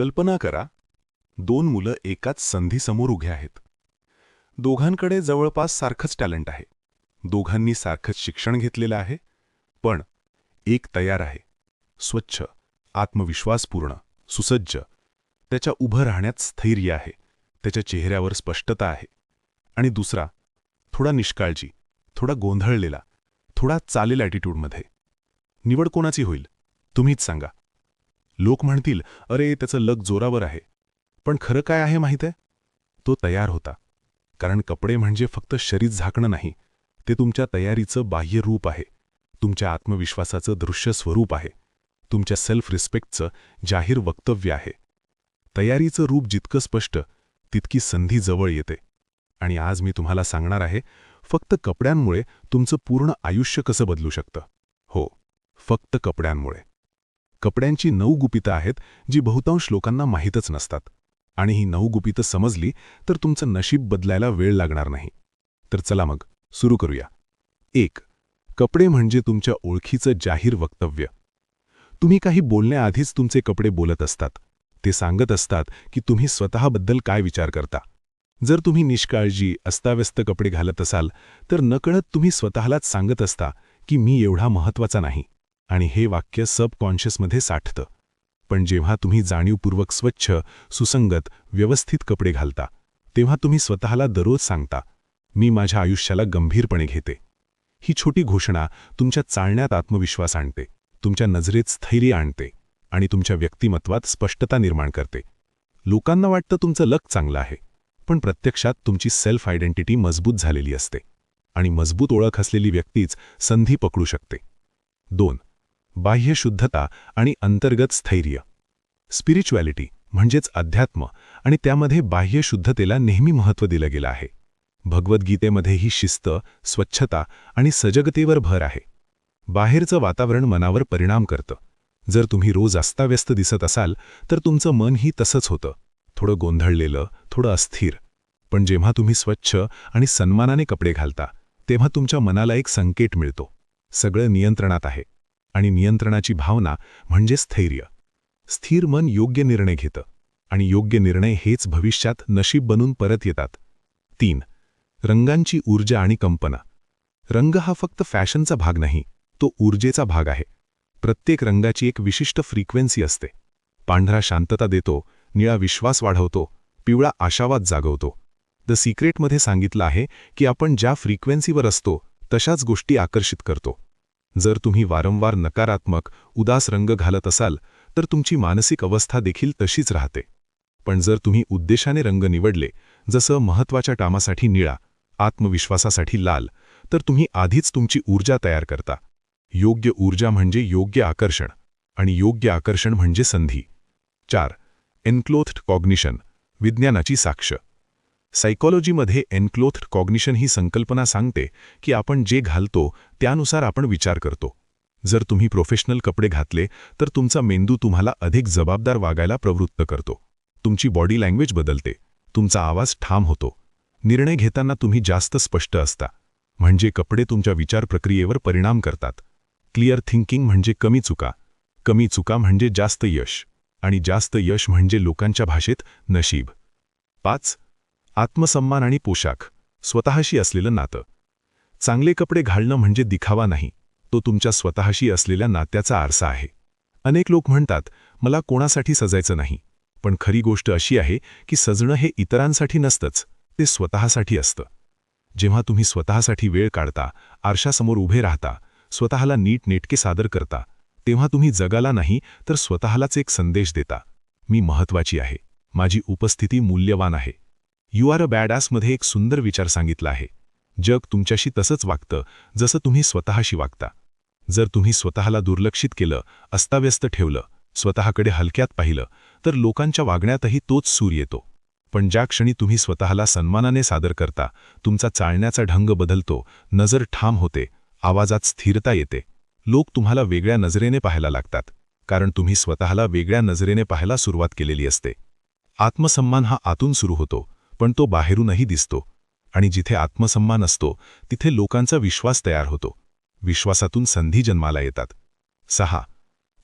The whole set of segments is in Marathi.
कल्पना करा, दोन मुलं एकाच संधीसमोर उभे आहेत. दोघांकडे जवळपास सारखंच टॅलेंट आहे. दोघांनी सारखंच शिक्षण घेतलेलं आहे. पण एक तयार आहे, स्वच्छ, आत्मविश्वासपूर्ण, सुसज्ज. त्याच्या उभं राहण्यात स्थैर्य आहे, त्याच्या चेहऱ्यावर स्पष्टता आहे. आणि दुसरा थोडा निष्काळजी, थोडा गोंधळलेला, थोडा चालेल ॲटिट्यूडमध्ये. निवड कोणाची होईल? तुम्हीच सांगा. लोक म्हणतील, अरे त्याचं लक जोरावर आहे. पण खरं काय आहे माहीत आहे? तो तयार होता. कारण कपडे म्हणजे फक्त शरीर झाकणं नाही, ते तुमच्या तयारीचं बाह्य रूप आहे, तुमच्या आत्मविश्वासाचं दृश्य स्वरूप आहे, तुमच्या सेल्फ रिस्पेक्टचं जाहीर वक्तव्य आहे. तयारीचं रूप जितकं स्पष्ट, तितकी संधी जवळ येते. आणि आज मी तुम्हाला सांगणार आहे, फक्त कपड्यांमुळे तुमचं पूर्ण आयुष्य कसं बदलू शकतं. हो, फक्त कपड्यांमुळे. कपड्यांची 9 गुपितं आहेत, जी बहुतांश लोकांना माहीतच नसतात. आणि ही 9 गुपितं समजली तर तुमचं नशीब बदलायला वेळ लागणार नाही. तर चला मग सुरू करूया. 1. कपडे म्हणजे तुमच्या ओळखीचं जाहीर वक्तव्य. तुम्ही काही बोलण्याआधीच तुमचे कपडे बोलत असतात. ते सांगत असतात की तुम्ही स्वतःबद्दल काय विचार करता. जर तुम्ही निष्काळजी, अस्ताव्यस्त कपडे घालत असाल तर नकळत तुम्ही स्वतःलाच सांगत असता की मी एवढा महत्त्वाचा नाही. आणि हे वाक्य सबकॉन्शियसमध्ये साठतं. पण जेव्हा तुम्ही जाणीवपूर्वक स्वच्छ, सुसंगत, व्यवस्थित कपडे घालता, तेव्हा तुम्ही स्वतःला दररोज सांगता, मी माझ्या आयुष्याला गंभीरपणे घेते. ही छोटी घोषणा तुमच्या चालण्यात आत्मविश्वास आणते, तुमच्या नजरेत स्थैर्य आणते आणि तुमच्या व्यक्तिमत्वात स्पष्टता निर्माण करते. लोकांना वाटतं तुमचं लक चांगलं आहे, पण प्रत्यक्षात तुमची सेल्फ आयडेंटिटी मजबूत झालेली असते. आणि मजबूत ओळख असलेली व्यक्तीच संधी पकडू शकते. 2. बाह्य शुद्धता आणि अंतर्गत स्थैर्य. स्पिरिच्युॲलिटी म्हणजेच अध्यात्म आणि त्यामध्ये बाह्य शुद्धतेला नेहमी महत्त्व दिलं गेलं आहे. भगवद्गीतेमध्ये ही शिस्त, स्वच्छता आणि सजगतेवर भर आहे. बाहेरचं वातावरण मनावर परिणाम करतं. जर तुम्ही रोज अस्ताव्यस्त दिसत असाल तर तुमचं मनही तसंच होतं, थोडं गोंधळलेलं, थोडं अस्थिर. पण जेव्हा तुम्ही स्वच्छ आणि सन्मानाने कपडे घालता, तेव्हा तुमच्या मनाला एक संकेत मिळतो, सगळं नियंत्रणात आहे. आणि नियंत्रणाची भावना म्हणजे स्थैर्य. स्थिर मन योग्य निर्णय घेतं आणि योग्य निर्णय हेच भविष्यात नशीब बनून परत येतात. 3. रंगांची ऊर्जा आणि कंपना. रंग हा फक्त फॅशनचा भाग नाही, तो ऊर्जेचा भाग आहे. प्रत्येक रंगाची एक विशिष्ट फ्रिक्वेन्सी असते. पांढरा शांतता देतो, निळा विश्वास वाढवतो, पिवळा आशावाद जागवतो. द सिक्रेटमध्ये सांगितलं आहे की आपण ज्या फ्रिक्वेन्सीवर असतो तशाच गोष्टी आकर्षित करतो. जर तुम्ही वारंवार नकारात्मक, उदास रंग घालत असाल तर तुमची मानसिक अवस्था देखील तशीच राहते. पण जर तुम्ही उद्देशाने रंग निवडले, जसं महत्त्वाच्या कामासाठी निळा, आत्मविश्वासासाठी लाल, तर तुम्ही आधीच तुमची ऊर्जा तयार करता. योग्य ऊर्जा म्हणजे योग्य आकर्षण, आणि योग्य आकर्षण म्हणजे संधी. 4. एन्क्लोथ्ड कॉग्निशन, विज्ञानाची साक्ष. सायकोलॉजीमध्ये एन्क्लोथ्ड कॉग्निशन ही संकल्पना सांगते की आपण जे घालतो त्यानुसार आपण विचार करतो. जर तुम्ही प्रोफेशनल कपडे घातले तर तुमचा मेंदू तुम्हाला अधिक जबाबदार वागायला प्रवृत्त करतो. तुमची बॉडी लँग्वेज बदलते, तुमचा आवाज ठाम होतो. निर्णय घेताना तुम्ही जास्त स्पष्ट असता. म्हणजे कपडे तुमच्या विचार प्रक्रियेवर परिणाम करतात. क्लिअर थिंकिंग म्हणजे कमी चुका, कमी चुका म्हणजे जास्त यश, आणि जास्त यश म्हणजे लोकांच्या भाषेत नशीब. 5. आत्मसन्मान आणि पोशाख, स्वतःशी असलेलं नातं. चांगले कपडे घालणं म्हणजे दिखावा नाही, तो तुमच्या स्वतःशी असलेल्या नात्याचा आरसा आहे. अनेक लोक म्हणतात, मला कोणासाठी सजायचं नाही. पण खरी गोष्ट अशी आहे की सजणं हे इतरांसाठी नसतंच, ते स्वतःसाठी असतं. जेव्हा तुम्ही स्वतःसाठी वेळ काढता, आरशासमोर उभे राहता, स्वतःला नीटनेटके सादर करता, तेव्हा तुम्ही जगाला नाही तर स्वतःलाच एक संदेश देता, मी महत्त्वाची आहे, माझी उपस्थिती मूल्यवान आहे. यू आर अ बॅडॅसमध्ये एक सुंदर विचार सांगितला आहे. जग तुमच्याशी तसंच वागतं जसं तुम्ही स्वतःशी वागता. जर तुम्ही स्वतःला दुर्लक्षित केलं, अस्ताव्यस्त ठेवलं, स्वतःकडे हलक्यात पाहिलं, तर लोकांच्या वागण्यातही तोच सूर येतो. पण ज्या क्षणी तुम्ही स्वतःला सन्मानाने सादर करता, तुमचा चालण्याचा ढंग बदलतो, नजर ठाम होते, आवाजात स्थिरता येते. लोक तुम्हाला वेगळ्या नजरेने पाहायला लागतात, कारण तुम्ही स्वतःला वेगळ्या नजरेने पाहायला सुरुवात केलेली असते. आत्मसन्मान हा आतून सुरू होतो, पण तो बाहेरूनही दिसतो. आणि जिथे आत्मसन्मान असतो तिथे लोकांचा विश्वास तयार होतो. विश्वासातून संधी जन्माला येतात. 6.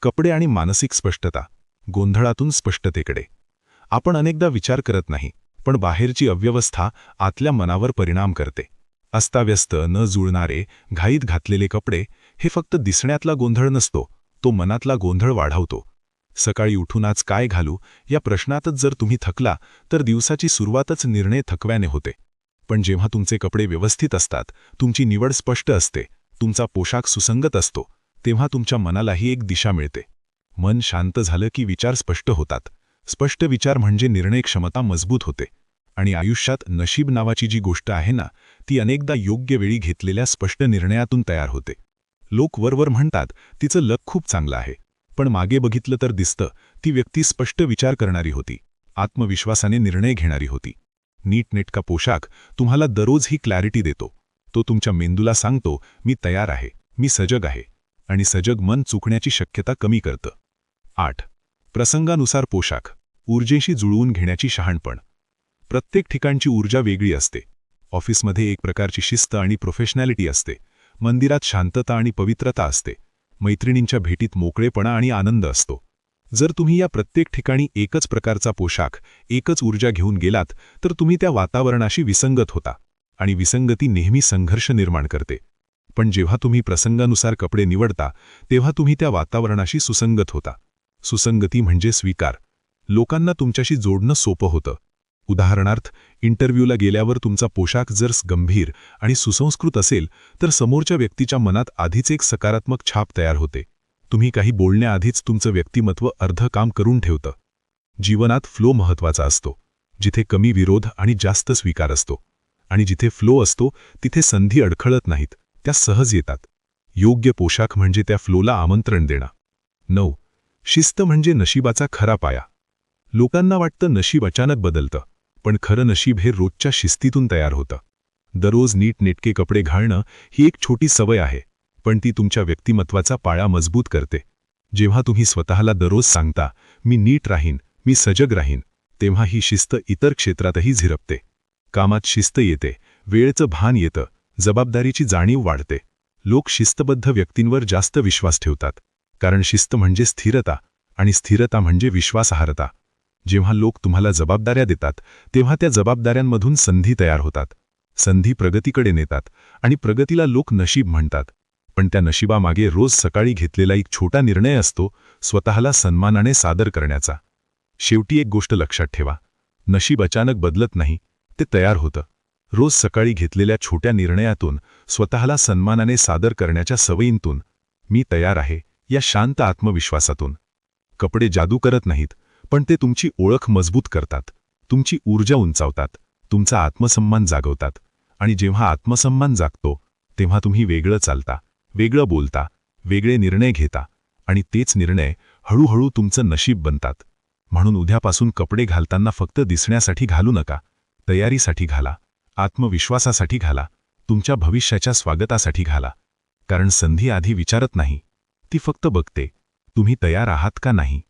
कपडे आणि मानसिक स्पष्टता, गोंधळातून स्पष्टतेकडे. आपण अनेकदा विचार करत नाही, पण बाहेरची अव्यवस्था आतल्या मनावर परिणाम करते. अस्ताव्यस्त, न जुळणारे, घाईत घातलेले कपडे हे फक्त दिसण्यातला गोंधळ नसतो, तो मनातला गोंधळ वाढवतो. सकाळी उठून आज काय घालू या प्रश्नातच जर तुम्ही थकला तर दिवसाची सुरुवातच निर्णय थकव्याने होते. पण जेव्हा तुमचे कपडे व्यवस्थित असतात, तुमची निवड स्पष्ट असते, तुमचा पोशाख सुसंगत असतो, तेव्हा तुमच्या मनालाही एक दिशा मिळते. मन शांत झालं की विचार स्पष्ट होतात. स्पष्ट विचार म्हणजे निर्णय क्षमता मजबूत होते. आणि आयुष्यात नशीब नावाची जी गोष्ट आहे ना, ती अनेकदा योग्य वेळी घेतलेल्या स्पष्ट निर्णयातून तयार होते. लोक वरवर म्हणतात तिचं लक खूप चांगलं आहे, पण मागे बघितलं तर दिसतं ती व्यक्ती स्पष्ट विचार करणारी होती, आत्मविश्वासाने निर्णय घेणारी होती. नीटनेटका पोशाख तुम्हाला दररोज ही क्लॅरिटी देतो. तो तुमच्या मेंदूला सांगतो, मी तयार आहे, मी सजग आहे. आणि सजग मन चुकण्याची शक्यता कमी करतं. 8. प्रसंगानुसार पोशाख, ऊर्जेशी जुळवून घेण्याची शहाणपण. प्रत्येक ठिकाणची ऊर्जा वेगळी असते. ऑफिसमध्ये एक प्रकारची शिस्त आणि प्रोफेशनॅलिटी असते. मंदिरात शांतता आणि पवित्रता असते. मैत्रिणींच्या भेटीत मोकळेपणा आणि आनंद असतो. जर तुम्ही या प्रत्येक ठिकाणी एकच प्रकारचा पोशाख, एकच ऊर्जा घेऊन गेलात तर तुम्ही त्या वातावरणाशी विसंगत होता. आणि विसंगती नेहमी संघर्ष निर्माण करते. पण जेव्हा तुम्ही प्रसंगानुसार कपडे निवडता तेव्हा तुम्ही त्या वातावरणाशी सुसंगत होता. सुसंगती म्हणजे स्वीकार. लोकांना तुमच्याशी जोडणं सोपं होतं. उदाहरणार्थ, इंटरव्ह्यूला गेल्यावर तुमचा पोशाख जर गंभीर आणि सुसंस्कृत असेल तर समोरच्या व्यक्तीच्या मनात आधीच एक सकारात्मक छाप तयार होते. तुम्ही काही बोलण्याआधीच तुमचं व्यक्तिमत्व अर्ध काम करून ठेवतं. जीवनात फ्लो महत्त्वाचा असतो. जिथे कमी विरोध आणि जास्त स्वीकार असतो. आणि जिथे फ्लो असतो तिथे संधी अडखळत नाहीत, त्या सहज येतात. योग्य पोशाख म्हणजे त्या फ्लोला आमंत्रण देणं. 9. शिस्त म्हणजे नशिबाचा खरा पाया. लोकांना वाटतं नशीब अचानक बदलतं, पण खरं नशीब हे रोजच्या शिस्तीतून तयार होतं. दररोज नीटनेटके कपडे घालणं ही एक छोटी सवय आहे, पण ती तुमच्या व्यक्तिमत्वाचा पाया मजबूत करते. जेव्हा तुम्ही स्वतःला दररोज सांगता, मी नीट राहीन, मी सजग राहीन, तेव्हा ही शिस्त इतर क्षेत्रातही झिरपते. कामात शिस्त येते, वेळेचं भान येतं, जबाबदारीची जाणीव वाढते. लोक शिस्तबद्ध व्यक्तींवर जास्त विश्वास ठेवतात, कारण शिस्त म्हणजे स्थिरता, आणि स्थिरता म्हणजे विश्वासार्हता. जेव्हा लोक तुम्हाला जबाबदाऱ्या देतात तेव्हा त्या जबाबदाऱ्यांमधून संधी तयार होतात. संधी प्रगतीकडे नेतात, आणि प्रगतीला लोक नशीब म्हणतात. पण त्या नशिबामागे रोज सकाळी घेतलेला एक छोटा निर्णय असतो, स्वतःला सन्मानाने सादर करण्याचा. शेवटी एक गोष्ट लक्षात ठेवा, नशीब अचानक बदलत नाही, ते तयार होतं. रोज सकाळी घेतलेल्या छोट्या निर्णयातून, स्वतःला सन्मानाने सादर करण्याच्या सवयींतून, मी तयार आहे या शांत आत्मविश्वासातून. कपडे जादू करत नाहीत, पण ते तुमची ओळख मजबूत करतात, तुमची ऊर्जा उंचावतात, तुमचा आत्मसन्मान जागवतात. आणि जेव्हा आत्मसन्मान जागतो तेव्हा तुम्ही वेगळं चालता, वेगळं बोलता, वेगळे निर्णय घेता, आणि तेच निर्णय हळूहळू तुमचं नशीब बनतात. म्हणून उद्यापासून कपडे घालताना फक्त दिसण्यासाठी घालू नका, तयारीसाठी घाला, आत्मविश्वासासाठी घाला, तुमच्या भविष्याच्या स्वागतासाठी घाला. कारण संधी आधी विचारत नाही, ती फक्त बघते, तुम्ही तयार आहात का नाही.